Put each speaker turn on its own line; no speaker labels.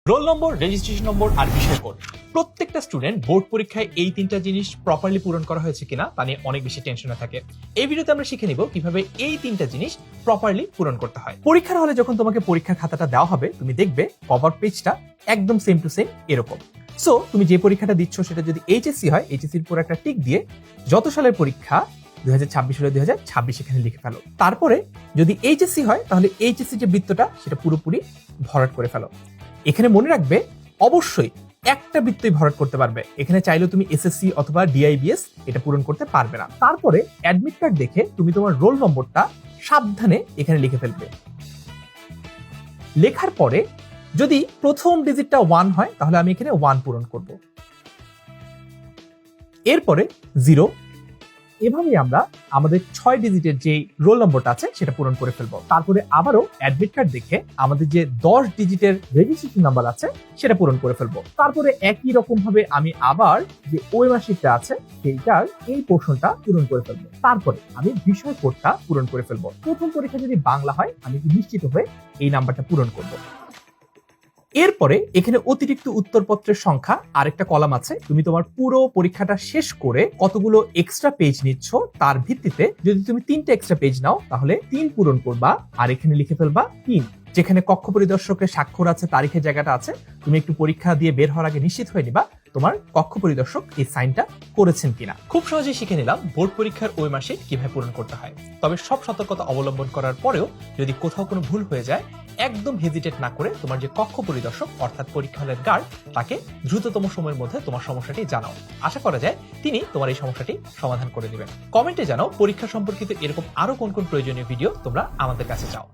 Roll number, registration number আর বিষয় code. প্রত্যেকটা student board পরীক্ষায় এই তিনটা জিনিস প্রপারলি পূরণ করা হয়েছে কিনা তা নিয়ে অনেক বেশি টেনশনে থাকে। এই ভিডিওতে আমরা শিখে নিব কিভাবে এই তিনটা জিনিস প্রপারলি পূরণ করতে হয়। পরীক্ষার হলে যখন তোমাকে পরীক্ষার খাতাটা দেওয়া হবে, তুমি দেখবে কভার পেজটা একদম সেম টু সেম এরকম। সো তুমি যে পরীক্ষাটা দিচ্ছ সেটা যদি এইচএসসি হয়, এইচএসসির পুরো একটা টিক দিয়ে যত সালের পরীক্ষা 2026 হলে 2026 এখানে লিখে ফেলো। তারপরে যদি এইচএসসি হয় তাহলে এইচএসসি যে বৃত্তটা সেটা পুরোপুরি ভরাট করে ফেলো। এখানে মনে রাখবে অবশ্যই একটা বৃত্তই ভরাট করতে পারবে। এখানে চাইলেও তুমি এসএসসি অথবা ডিআইবিএস এটা পূরণ করতে পারবে না। তারপরে অ্যাডমিট কার্ড দেখে তুমি তোমার রোল নম্বরটা সাবধানে এখানে লিখে ফেলবে। লেখার পরে যদি প্রথম ডিজিটটা 1 হয় তাহলে আমি এখানে 1 পূরণ করব। এরপরে 0। এভাবেই আমরা আমাদের 6 ডিজিটের যে রোল নম্বরটা আছে সেটা পূরণ করে ফেলবো। তারপরে আবারও অ্যাডমিট কার্ড দেখে আমাদের যে 10 ডিজিটের রেজিস্ট্রেশন নাম্বার আছে সেটা পূরণ করে ফেলবো। তারপরে একই রকম ভাবে আমি আবার যে ওএমআর শিটটা আছে সেইটার এই পোর্শনটা পূরণ করে ফেলবো। তারপরে আমি বিষয় কোডটা পূরণ করে ফেলবো। প্রথম পরীক্ষা যদি বাংলা হয় আমি নিশ্চিত হয়ে এই নাম্বারটা পূরণ করব। এরপরে এখানে অতিরিক্ত উত্তরপত্রের সংখ্যা আরেকটা কলাম আছে। তুমি তোমার পুরো পরীক্ষাটা শেষ করে কতগুলো এক্সট্রা পেজ নিচ্ছ তার ভিত্তিতে যদি তুমি 3টা এক্সট্রা পেজ নাও তাহলে 3 পূরণ করবা আর এখানে লিখে ফেলবা 3। যেখানে কক্ষ পরিদর্শকের স্বাক্ষর আছে, তারিখের জায়গাটা আছে, তুমি একটু পরীক্ষা দিয়ে বের হওয়ার আগে নিশ্চিত হয়ে নিবা তোমার কক্ষ পরিদর্শক এই সাইনটা করেছেন কিনা। খুব সহজেই শিখে নিলাম বোর্ড পরীক্ষার ওএমআর শিট কিভাবে পূরণ করতে হয়। তবে সব সতর্কতা অবলম্বন করার পরেও যদি কোথাও কোনো ভুল হয়ে যায় একদম হেজিটেট না করে তোমার যে কক্ষ পরিদর্শক অর্থাৎ পরীক্ষা হলের গার্ড তাকে দ্রুততম সময়ের মধ্যে তোমার সমস্যাটি জানাও। আশা করা যায় তিনি তোমার এই সমস্যাটি সমাধান করে দিবেন। কমেন্টে জানাও পরীক্ষা সম্পর্কিত এরকম আরো কোন কোন প্রয়োজনীয় ভিডিও তোমরা আমাদের কাছে চাও।